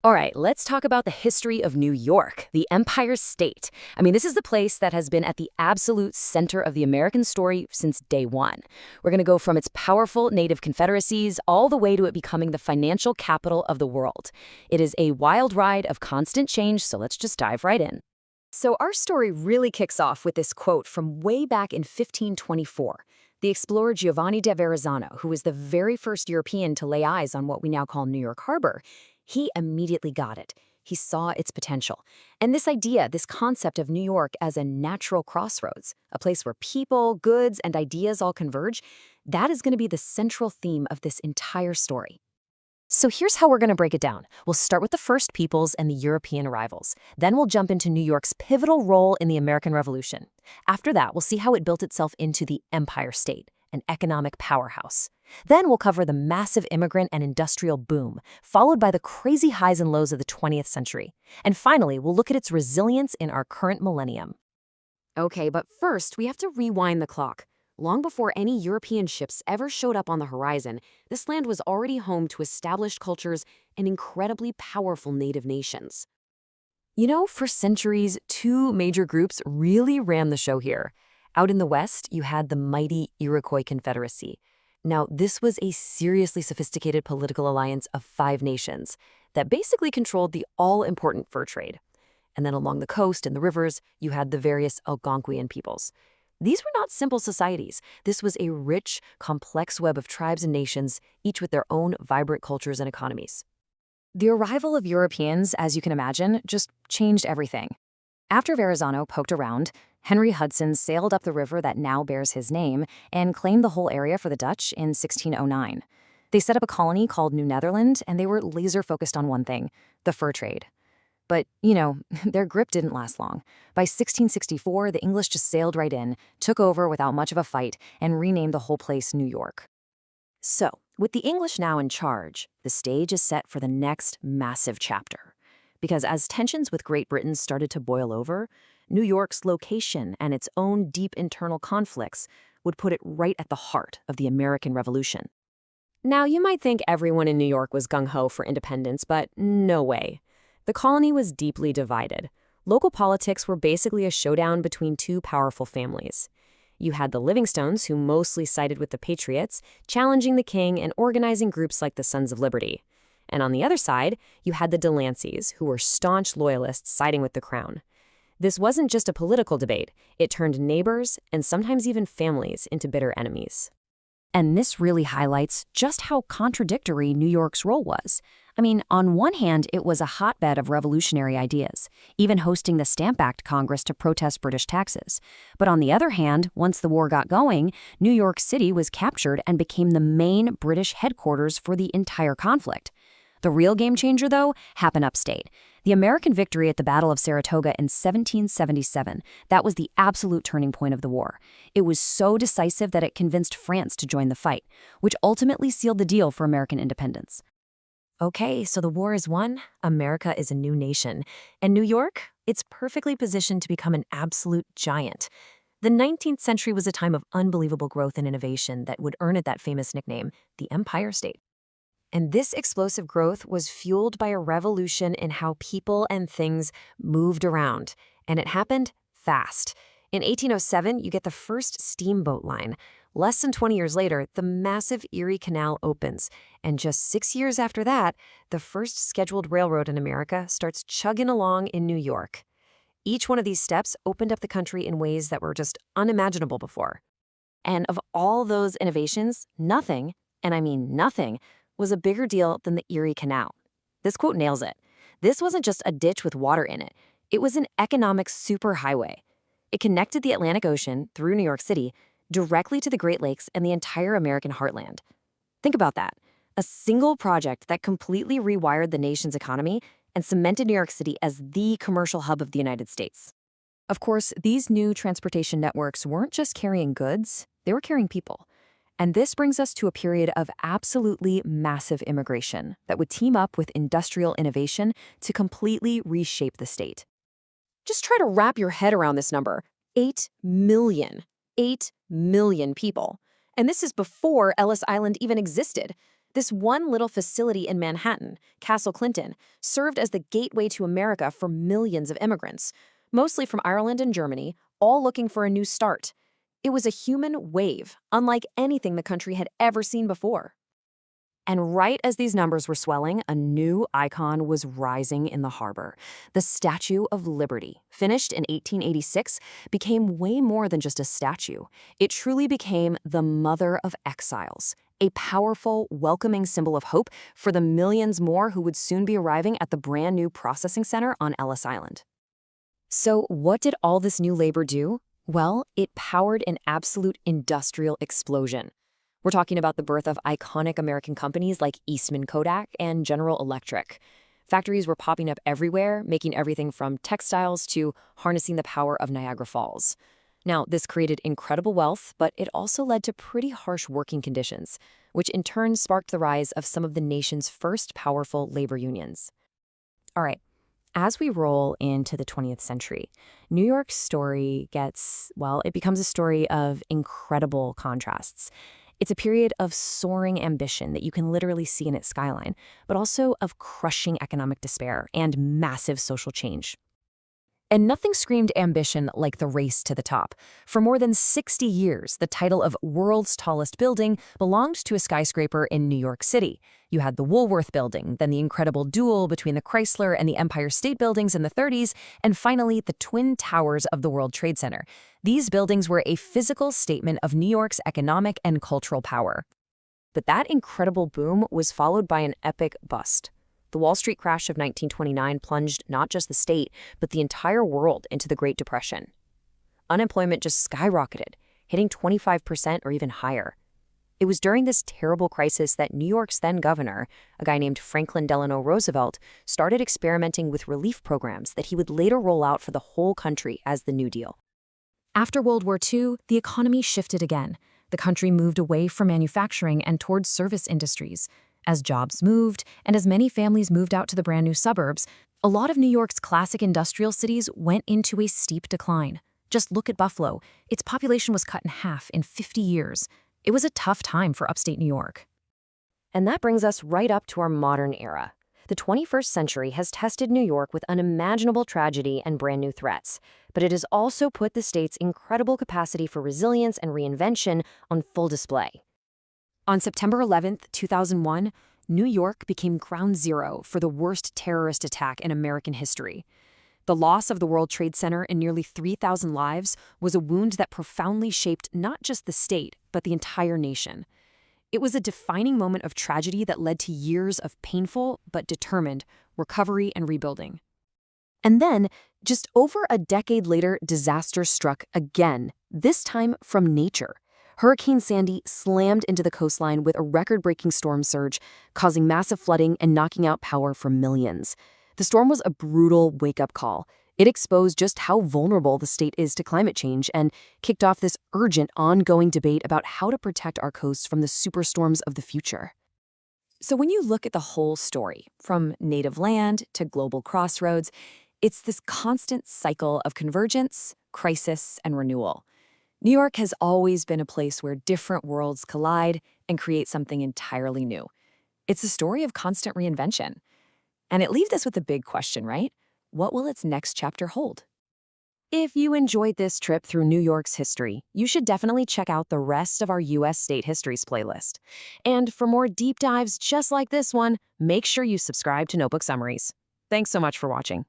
All right, let's talk about the history of New York, the Empire State. I mean, this is the place that has been at the absolute center of the American story since day one. We're going to go from its powerful native confederacies all the way to it becoming the financial capital of the world. It is a wild ride of constant change, so let's just dive right in. So, our story really kicks off with this quote from way back in 1524. The explorer Giovanni da Verrazzano, who was the very first European to lay eyes on what we now call New York Harbor, he immediately got it. He saw its potential. And this idea, this concept of New York as a natural crossroads, a place where people, goods, and ideas all converge, that is going to be the central theme of this entire story. So here's how we're going to break it down. We'll start with the first peoples and the European arrivals. Then we'll jump into New York's pivotal role in the American Revolution. After that, we'll see how it built itself into the Empire State, an economic powerhouse. Then we'll cover the massive immigrant and industrial boom, followed by the crazy highs and lows of the 20th century. And finally, we'll look at its resilience in our current millennium. Okay, but first, we have to rewind the clock. Long before any European ships ever showed up on the horizon, this land was already home to established cultures and incredibly powerful native nations. You know, for centuries, two major groups really ran the show here. Out in the west, you had the mighty Iroquois Confederacy. Now, this was a seriously sophisticated political alliance of 5 nations that basically controlled the all-important fur trade. And then along the coast and the rivers, you had the various Algonquian peoples. These were not simple societies. This was a rich, complex web of tribes and nations, each with their own vibrant cultures and economies. The arrival of Europeans, as you can imagine, just changed everything. After Verrazzano poked around, Henry Hudson sailed up the river that now bears his name and claimed the whole area for the Dutch in 1609. They set up a colony called New Netherland, and they were laser-focused on one thing, the fur trade. But, their grip didn't last long. By 1664, the English just sailed right in, took over without much of a fight, and renamed the whole place New York. So, with the English now in charge, the stage is set for the next massive chapter. Because as tensions with Great Britain started to boil over, New York's location and its own deep internal conflicts would put it right at the heart of the American Revolution. Now, you might think everyone in New York was gung-ho for independence, but no way. The colony was deeply divided. Local politics were basically a showdown between two powerful families. You had the Livingstones, who mostly sided with the Patriots, challenging the king and organizing groups like the Sons of Liberty. And on the other side, you had the Delanceys, who were staunch loyalists siding with the crown. This wasn't just a political debate. It turned neighbors and sometimes even families into bitter enemies. And this really highlights just how contradictory New York's role was. I mean, on one hand, it was a hotbed of revolutionary ideas, even hosting the Stamp Act Congress to protest British taxes. But on the other hand, once the war got going, New York City was captured and became the main British headquarters for the entire conflict. The real game changer, though, happened upstate. The American victory at the Battle of Saratoga in 1777, that was the absolute turning point of the war. It was so decisive that it convinced France to join the fight, which ultimately sealed the deal for American independence. Okay, so the war is won, America is a new nation, and New York, it's perfectly positioned to become an absolute giant. The 19th century was a time of unbelievable growth and innovation that would earn it that famous nickname, the Empire State. And this explosive growth was fueled by a revolution in how people and things moved around. And it happened fast. In 1807, you get the first steamboat line. Less than 20 years later, the massive Erie Canal opens. And just 6 years after that, the first scheduled railroad in America starts chugging along in New York. Each one of these steps opened up the country in ways that were just unimaginable before. And of all those innovations, nothing, and I mean nothing, was a bigger deal than the Erie Canal. This quote nails it. This wasn't just a ditch with water in it. It was an economic superhighway. It connected the Atlantic Ocean through New York City directly to the Great Lakes and the entire American heartland. Think about that. A single project that completely rewired the nation's economy and cemented New York City as the commercial hub of the United States. Of course, these new transportation networks weren't just carrying goods, they were carrying people. And this brings us to a period of absolutely massive immigration that would team up with industrial innovation to completely reshape the state. Just try to wrap your head around this number. 8 million. 8 million people. And this is before Ellis Island even existed. This one little facility in Manhattan, Castle Clinton, served as the gateway to America for millions of immigrants, mostly from Ireland and Germany, all looking for a new start. It was a human wave, unlike anything the country had ever seen before. And right as these numbers were swelling, a new icon was rising in the harbor. The Statue of Liberty, finished in 1886, became way more than just a statue. It truly became the Mother of Exiles, a powerful, welcoming symbol of hope for the millions more who would soon be arriving at the brand new processing center on Ellis Island. So what did all this new labor do? Well, it powered an absolute industrial explosion. We're talking about the birth of iconic American companies like Eastman Kodak and General Electric. Factories were popping up everywhere, making everything from textiles to harnessing the power of Niagara Falls. Now, this created incredible wealth, but it also led to pretty harsh working conditions, which in turn sparked the rise of some of the nation's first powerful labor unions. All right, as we roll into the 20th century, New York's story it becomes a story of incredible contrasts. It's a period of soaring ambition that you can literally see in its skyline, but also of crushing economic despair and massive social change. And nothing screamed ambition like the race to the top. For more than 60 years, the title of world's tallest building belonged to a skyscraper in New York City. You had the Woolworth Building, then the incredible duel between the Chrysler and the Empire State Buildings in the 30s, and finally the Twin Towers of the World Trade Center. These buildings were a physical statement of New York's economic and cultural power. But that incredible boom was followed by an epic bust. The Wall Street crash of 1929 plunged not just the state, but the entire world into the Great Depression. Unemployment just skyrocketed, hitting 25% or even higher. It was during this terrible crisis that New York's then governor, a guy named Franklin Delano Roosevelt, started experimenting with relief programs that he would later roll out for the whole country as the New Deal. After World War II, the economy shifted again. The country moved away from manufacturing and towards service industries. As jobs moved, and as many families moved out to the brand new suburbs, a lot of New York's classic industrial cities went into a steep decline. Just look at Buffalo. Its population was cut in half in 50 years. It was a tough time for upstate New York. And that brings us right up to our modern era. The 21st century has tested New York with unimaginable tragedy and brand new threats, but it has also put the state's incredible capacity for resilience and reinvention on full display. On September 11, 2001, New York became ground zero for the worst terrorist attack in American history. The loss of the World Trade Center and nearly 3,000 lives was a wound that profoundly shaped not just the state, but the entire nation. It was a defining moment of tragedy that led to years of painful but determined recovery and rebuilding. And then, just over a decade later, disaster struck again, this time from nature. Hurricane Sandy slammed into the coastline with a record-breaking storm surge, causing massive flooding and knocking out power for millions. The storm was a brutal wake-up call. It exposed just how vulnerable the state is to climate change and kicked off this urgent, ongoing debate about how to protect our coasts from the superstorms of the future. So when you look at the whole story, from native land to global crossroads, it's this constant cycle of convergence, crisis, and renewal. New York has always been a place where different worlds collide and create something entirely new. It's a story of constant reinvention. And it leaves us with a big question, right? What will its next chapter hold? If you enjoyed this trip through New York's history, you should definitely check out the rest of our U.S. State Histories playlist. And for more deep dives just like this one, make sure you subscribe to Notebook Summaries. Thanks so much for watching.